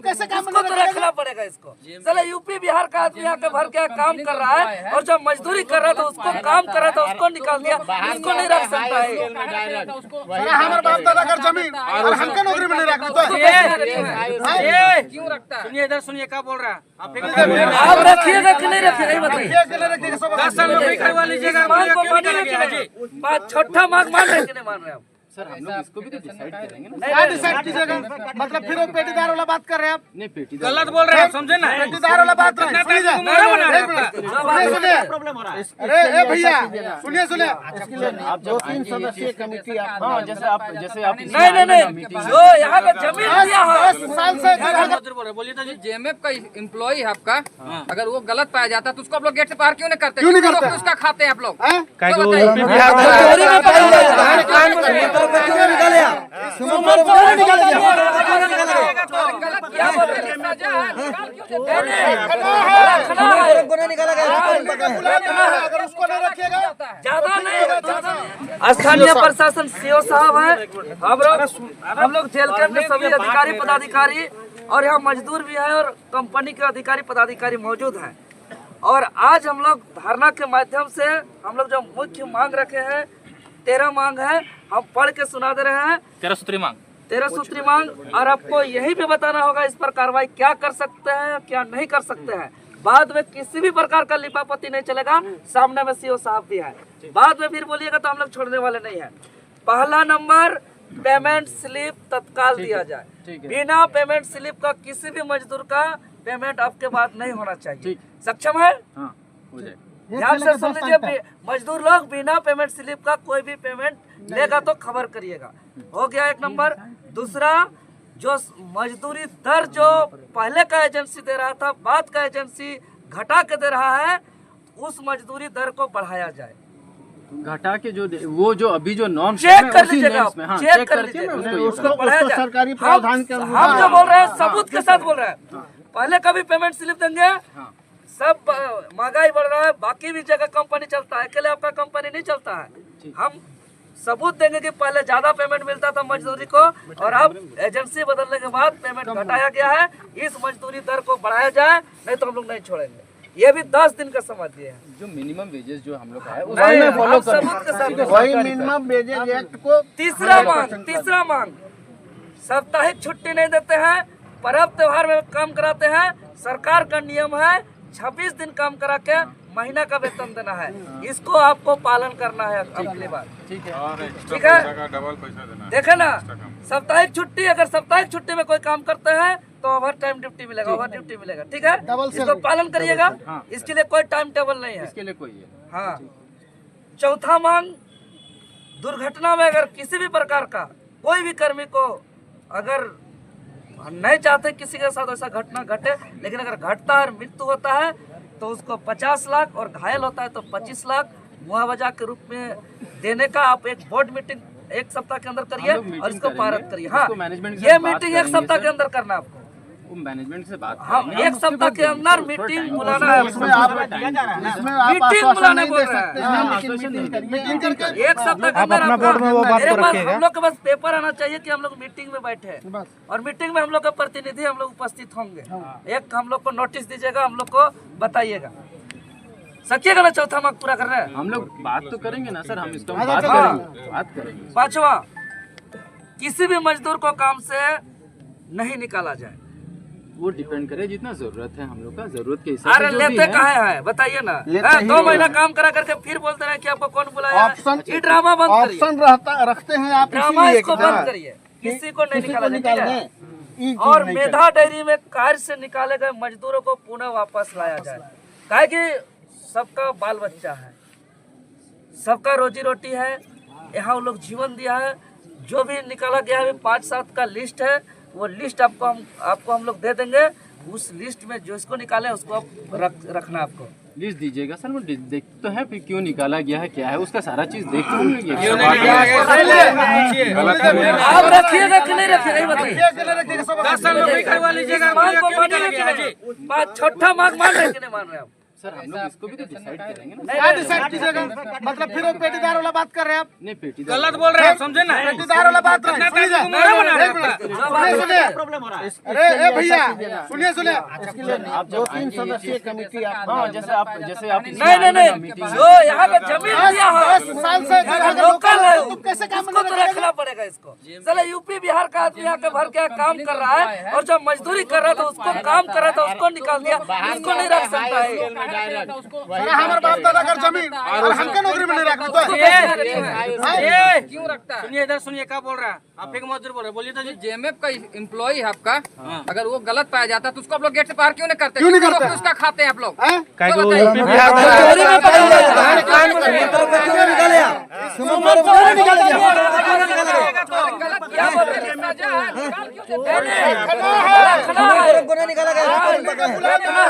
कैसे काम इसको तो रखना पड़ेगा। इसको चलो यूपी बिहार का आदमी आके भर के काम कर रहा है और जो मजदूरी कर रहा था उसको काम कर रहा था उसको निकाल दिया, इसको नहीं रख सकता है। हमारे बाप दादा का जमीन और हमको नौकरी में नहीं रखना तो क्यों रखता है? सुनिए इधर सुनिए, क्या बोल रहा है आप? रखिएगा कि नहीं रखिएगा ये बताइए। 10 साल नौकरी करवा लीजिएगा, छोटा मांग मान रहे कि नहीं मान रहे आप? सर हम लोग इसको भी तो डिसाइड करेंगे ना। क्या डिसाइड कीजिएगा? मतलब फिर वो पेटीदार वाला बात कर रहे हैं आप। नहीं पेटी गलत बोल रहे हैं, समझे ना? पेटीदार वाला बात नहीं सुनिए। अरे ए भैया सुनिए आप 2-3 सदस्यीय कमेटी आप जैसे आप नहीं जो यहाँ पे जमीन दिया है 10 साल से बोलिए तो जी। जेएमएफ का एम्प्लॉय है आपका, अगर वो गलत पाया जाता है तो उसको आप लोग गेट से बाहर क्यों नहीं करते? क्यों नहीं करते? उसका खाते हैं आप लोग? अगर उसको नहीं रखिएगा ज्यादा नहीं। स्थानीय प्रशासन सीओ साहब है, हम लोग जेल कैंप में सभी अधिकारी पदाधिकारी और यहाँ मजदूर भी है और कंपनी के अधिकारी पदाधिकारी मौजूद हैं। और आज हम लोग धरना के माध्यम से हम लोग जो मुख्य मांग रखे हैं 13 मांग है, हम पढ़ के सुना दे रहे हैं। 13 सूत्री मांग, 13 सूत्री मांग, और आपको यही भी बताना होगा इस पर कार्रवाई क्या कर सकते हैं क्या नहीं कर सकते हैं। बाद में किसी भी प्रकार का लिपापति नहीं चलेगा, सामने में सीओ साहब भी है। बाद में फिर बोलिएगा तो हम लोग छोड़ने वाले नहीं है। पहला नंबर, पेमेंट स्लिप तत्काल दिया जाए। बिना पेमेंट स्लिप का किसी भी मजदूर का पेमेंट आपके बाद नहीं होना चाहिए। सक्षम है? हाँ हो जाए। ध्यान से सुन लीजिए, मजदूर लोग बिना पेमेंट स्लिप का कोई भी पेमेंट लेगा तो खबर करिएगा। हो गया एक नंबर। दूसरा, जो मजदूरी दर जो पहले का एजेंसी दे रहा था, बाद का एजेंसी घटा के दे रहा है, उस मजदूरी दर को बढ़ाया जाए। घटा के वो जो अभी जो नॉर्म्स चेक कर लीजिएगा, चेक कर लीजिए, उसको उसको बढ़ाया जाए। सरकारी प्रावधान के हम जो बोल रहे हैं सबूत के साथ बोल रहे हैं। पहले कभी पेमेंट स्लिप देंगे, सब महंगाई बढ़ रहा है, बाकी भी जगह कंपनी चलता है, अकेले आपका कंपनी नहीं चलता है। हम सबूत देंगे कि पहले ज्यादा पेमेंट मिलता था मजदूरी को और अब एजेंसी बदलने के बाद पेमेंट घटाया गया है। इस मजदूरी दर को बढ़ाया जाए, नहीं तो हम लोग नहीं छोड़ेंगे। ये भी 10 दिन का समय दिए हैं। जो मिनिमम वेजेस जो हम लोग का है नहीं, उसमें फॉलो हम सबूत के साथ वही मिनिमम वेजेज एक्ट को। तीसरा मांग, साप्ताहिक छुट्टी नहीं देते हैं, पर्व त्योहार में काम कराते हैं। सरकार का नियम है 26 दिन काम करा के महीना का वेतन देना है, इसको आपको पालन करना है अगली बार। ठीक है, डबल पैसा देना। देखे ना, साप्ताहिक छुट्टी, अगर साप्ताहिक छुट्टी में कोई काम करते हैं तो ओवर टाइम ड्यूटी मिलेगा, ओवर ड्यूटी मिलेगा। ठीक है, इसको पालन करिएगा। इसके लिए कोई टाइम टेबल नहीं है, इसके लिए कोई है। हाँ। चौथा मांग, दुर्घटना में अगर किसी भी प्रकार का कोई भी कर्मी को, अगर हम नहीं चाहते किसी के साथ ऐसा घटना घटे, लेकिन अगर घटता है और मृत्यु होता है तो उसको 50 लाख और घायल होता है तो 25 लाख मुआवजा के रूप में देने का आप एक बोर्ड मीटिंग 1 सप्ताह के अंदर करिए और इसको पारित करिए। हाँ, ये मीटिंग 1 सप्ताह के अंदर करना आपको। मैनेजमेंट से बात हाँ, 1 सप्ताह के अंदर मीटिंग बुलाना है। इसमें आप मीटिंग बुलाने बोल रहे हैं। मीटिंग करके 1 सप्ताह के अंदर मेरे पास हम लोग के पास पेपर आना चाहिए कि हम लोग मीटिंग में बैठे हैं और मीटिंग में हम लोग का प्रतिनिधि हम लोग उपस्थित होंगे। एक हम लोग को नोटिस दीजिएगा, हम लोग को बताइएगा। सकिएगा ना चौथा मांग पूरा कर रहे हैं? हम लोग बात तो करेंगे ना सर, हम इसको बात करेंगे। 5वां, किसी भी मजदूर को काम से नहीं निकाला जाए। वो डिपेंड करे जितना जरूरत है, हम लोग का जरूरत के हिसाब से। अरे लेते कहाँ है बताइए ना। 2 महीना काम करा करके फिर बोलते रहे कि आपको कौन बुलाया। ऑप्शन, ये ड्रामा बंद करिए, ऑप्शन रखते हैं आप, ड्रामा इसको बंद करिए, किसी को नहीं निकाला जाए। और मेधा डेयरी में कार्य से निकाले गए मजदूरों को पुनः वापस लाया जाए। काहे कि सबका बाल बच्चा है, सबका रोजी रोटी है, यहाँ वो लोग जीवन दिया है। जो भी निकाला गया है 5-7 का लिस्ट है, वो लिस्ट आपको हम लोग दे देंगे। उस लिस्ट में जो इसको निकाले उसको आप रखना। आपको लिस्ट दीजिएगा सर, वो देख तो है फिर क्यों निकाला गया है, क्या है उसका सारा चीज देख तो आप रखिएगा कि नहीं रखिएगा ये बताइए। 10 साल नौकरी करवा लीजिएगा, छोटा मांग मान रहे कि नहीं मान रहे आप? सर हम लोग इसको भी तो डिसाइड करेंगे ना। क्या डिसाइड कीजिएगा? मतलब फिर वो पेटीदार वाला बात कर रहे हैं आप। नहीं पेटी गलत बोल रहे हैं आप, समझे ना? पेटीदार वाला बात नहीं। सुनिए, एक मिनट। अरे ए भैया सुनिए सुनिए। आप 2-3 सदस्यीय कमेटी आप जैसे आप नहीं जो यहाँ पे जमीन दिया है 10 साल से लोकल है, तुम कैसे काम इसको तो रखना पड़ेगा। इसको चलो यूपी बिहार का आदमी आके भर के काम कर रहा है, और जब मजदूरी कर रहा था उसको काम कर रहा था उसको निकाल दिया, उसको नहीं रख सकता है। अरे हमारे बाप दादा का जमीन और हमको नौकरी में नहीं रखना तो क्यों रखता है? सुनिए इधर सुनिए, क्या बोल रहा है आप? एक मजदूर बोल रहे, बोलिए तो जी। जेएमएफ का एम्प्लॉय है आपका, अगर वो गलत पाया जाता तो उसको आप लोग गेट से बाहर क्यों नहीं करते? क्यों नहीं कितने करते? लोग उसका खाते हैं आप लोग? हैं? तो बताइए। गलत क्या बोल रहे हैं?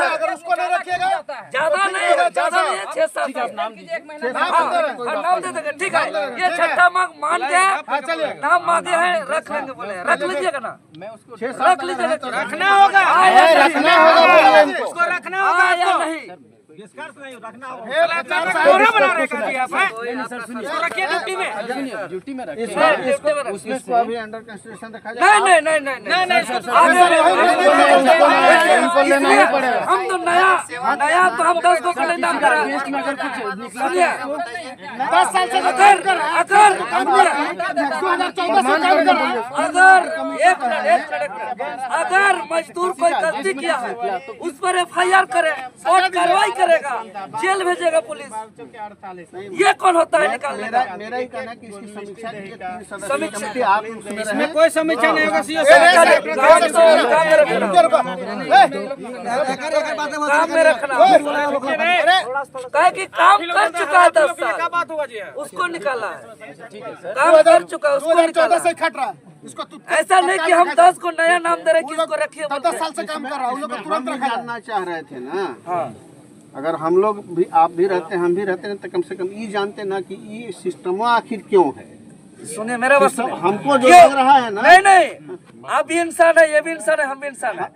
अगर उसको नहीं रखिएगा ज्यादा नहीं है 6-7 नाम दे देंगे। ठीक है, ये छठा मांग मान के नाम मांगे हैं, रख लेंगे बोले, रख लीजिएगा ना। मैं उसको रख लीजिएगा, रखना होगा, रखना होगा उसको रखना होगा हाँ या आपको। नहीं। कोरा बना रहे का दिया आप, हैं? उसको रखिए ड्यूटी में। ड्यूटी में रखें। उसमें इसको अभी अंडर कंस्ट्रक्शन रखा जाए। नहीं इसको तो हम तो नया तो हम 10 को खड़े नाम करा। सुनिए 10 साल से काम कर रहा है। अगर 2014 से काम कर रहा है। अगर एक मिनट अगर मजदूर कोई गलती किया है उस पर FIR करे और कार्रवाई करेगा, जेल भेजेगा पुलिस। ये कौन होता है निकालने का? मेरा ही कहना है कि इसकी समीक्षा कीजिए। 3 सदस्यीय समीक्षा कमेटी आप उसमें इसमें कोई समीक्षा नहीं होगा, सीओ काम में रखना कहे कि काम कर चुका है 10 क्या साल, बात हुआ जी? उसको निकाला है। काम कर चुका है उसको 2014 निकाला से खट रहा है। इसको ऐसा नहीं कि हम 10 को नया नाम दे रहे कि इसको रखिए। 10 साल से काम कर रहा है, उन लोग को तुरंत रखा है। जानना चाह रहे थे ना। अगर हम लोग भी, आप भी रहते हम भी रहते हैं, तो कम से कम ये जानते ना कि ये सिस्टम आखिर क्यों है। सुनिए मेरा बात सुनिए। हमको जो लग रहा है ना, नहीं आप भी इंसान है, ये भी इंसान है, हम भी इंसान है।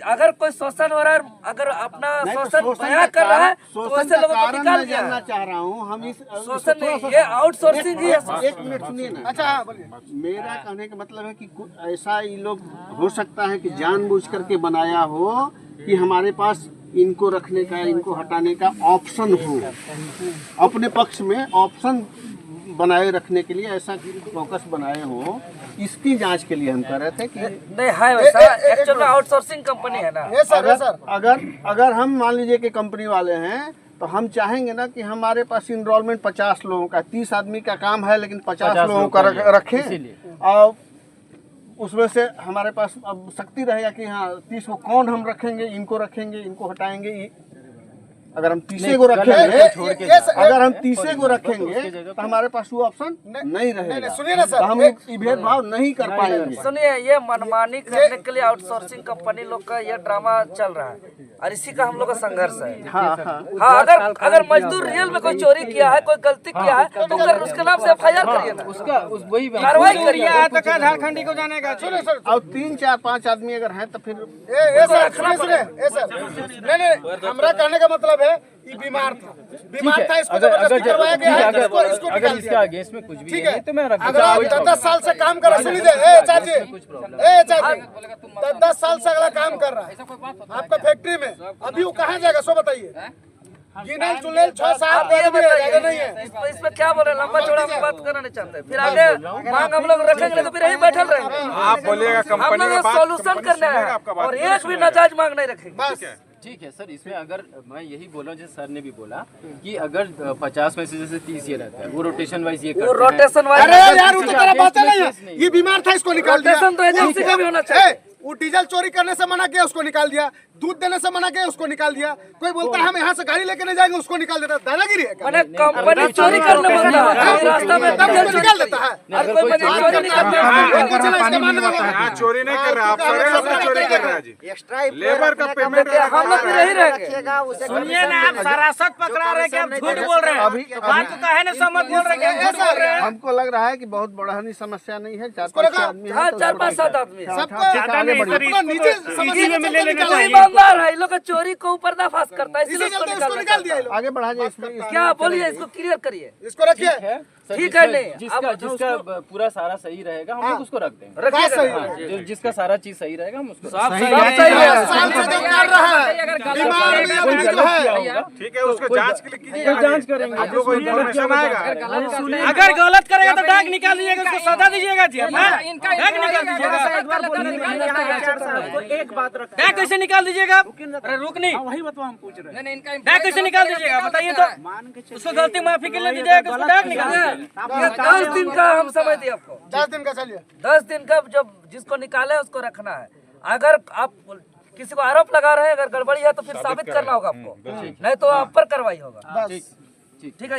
अगर कोई शोषण हो रहा है, अगर अपना शोषण बयां कर रहा है तो ऐसे लोगों को निकाल मैं दिया जानना है। चाह रहा हूँ। हम इस शोषण नहीं, ये आउटसोर्सिंग ही है। एक मिनट सुनिए ना। अच्छा हाँ, बोलिए। मेरा कहने का मतलब है कि ऐसा ये लोग हो सकता है कि जानबूझ करके बनाया हो कि हमारे पास इनको रखने का इनको हटाने का ऑप्शन हो, अपने पक्ष में ऑप्शन बनाए रखने के लिए ऐसा फोकस बनाए हो। इसकी जांच के लिए हम कह रहे थे कि नहीं है वैसा, एक्चुअल में आउटसोर्सिंग कंपनी है ना। अगर हम मान लीजिए कि कंपनी वाले हैं तो हम चाहेंगे ना कि हमारे पास इनरोलमेंट 50 लोगों का, 30 आदमी का काम है लेकिन 50 लोगों का रखें, और उसमें से हमारे पास अब शक्ति रहेगा कि हाँ 30 को कौन हम रखेंगे, इनको रखेंगे, इनको हटाएंगे। अगर हम 30 को रखेंगे, अगर हम 30 को रखेंगे तो हमारे पास वो ऑप्शन नहीं रहेगा। सुनिए ना सर, तो हम ये भेदभाव नहीं कर पाएंगे। सुनिए ये मनमानी करने के लिए आउटसोर्सिंग कंपनी लोग का ये ड्रामा चल रहा है, और इसी का हम लोग का संघर्ष है। हाँ। हाँ अगर मजदूर रियल में कोई चोरी किया है, कोई गलती किया है, तो अगर उसके नाम से FIR करिए ना, उसका वही कार्रवाई करिए। झारखंडी को जाने का। और 3, 4, 5 आदमी अगर हैं तो फिर सर हमारा कहने का मतलब है ये बीमार था इसको जबरदस्ती करवाया गया है, इसको अगर निकाल इसके दिया। आगे इसमें कुछ भी ठीक है है, तो मैं रख अगर आप 10 साल से काम कर रहा, सुन लीजिए 10 साल से अगला काम कर रहा है आपका फैक्ट्री में, अभी वो कहाँ जाएगा सो बताइए। गिनल चुनल 6-7 आदमी नहीं है। इसमें क्या बोले, लंबा चौड़ा हम बात करना नहीं चाहते। फिर आगे मांग हम लोग रखेंगे तो फिर यही बैठल रहेंगे। आप बोलिएगा हम कंपनी लोग सोल्यूशन करना है और एक भी नाजायज मांग नहीं रखेंगे। ठीक है सर। इसमें अगर मैं यही बोला जैसे सर ने भी बोला कि अगर 50 में से जैसे 30 ये रहता है, वो रोटेशन वाइज ये वो करते हैं। Rotation wise. अरे यार वो तो तेरा बात नहीं है, ये बीमार था इसको निकाल दिया। रोटेशन तो एजेंसी का भी होना चाहिए। वो डीजल चोरी करने से मना किया उसको निकाल दिया, दूध देने से मना किया उसको निकाल दिया। कोई बोलता है हम यहाँ से गाड़ी लेके नहीं जाएंगे, उसको निकाल देता है। दादागिरी है क्या? मैंने कंपनी चोरी करने बोलता है, रास्ता में तब उसको निकाल देता है। हर कोई बंदा चोरी नहीं करता है। यहाँ चोरी नहीं कर रहा, आप चोरी कर रहा है जी। लेबर का पेमेंट हम लोग भी यही रहेंगे। सुनिए ना, आप सरासत पकड़ा रहे कि आप झूठ बोल रहे हैं। बात तो काहे ना समझ बोल रहे हैं, झूठ बोल रहे हैं। हमको लग रहा है कि बहुत बड़ा समस्या नहीं है। 4-5 आदमी हैं, हाँ तो 4-5-7 आदमी है। सबको आगे बढ़िए। अपना निजी समस्या में निकाल कोई रहे हैं। ईमानदार है, इन लोग का चोरी को पर्दाफाश करता है, इसी इसीलिए चलते इसको इसको निकाल दिया ये लोग। आगे बढ़ा जाए इसमें क्या बोलिए, इसको क्लियर करिए। इसको रखिए। ठीक है, नहीं जिसका अब जिसका पूरा सारा सही रहेगा हम लोग उसको रख देंगे। बात सही हाँ, है। जिसका सारा चीज सही रहेगा हम उसको सब सही है। साल से जो कर रहा है बीमार जो है ठीक है, उसको जांच के लिए कीजिए, जांच करेंगे। आप लोग को इन्फॉर्मेशन आएगा। अगर गलत करेगा तो डाक निकाल दीजिएगा, उसको सजा दीजिएगा जी। इनका डाक निकाल दीजिएगा। एक बात रख, डाक कैसे निकाल दीजिएगा? अरे रुक नहीं, नहीं इनका डाक कैसे निकाल दीजिएगा बताइए तो। उसको गलती माफी के लिए दीजिएगा, उसको डाक निकाल दीजिएगा। 10 दिन का हम समय दिए आपको, 10 दिन का चलिए। 10 दिन का जब जिसको निकाले उसको रखना है। अगर आप किसी को आरोप लगा रहे हैं, अगर गड़बड़ी है तो फिर साबित करना होगा आपको, नहीं तो आप पर कार्रवाई होगा। बस ठीक है।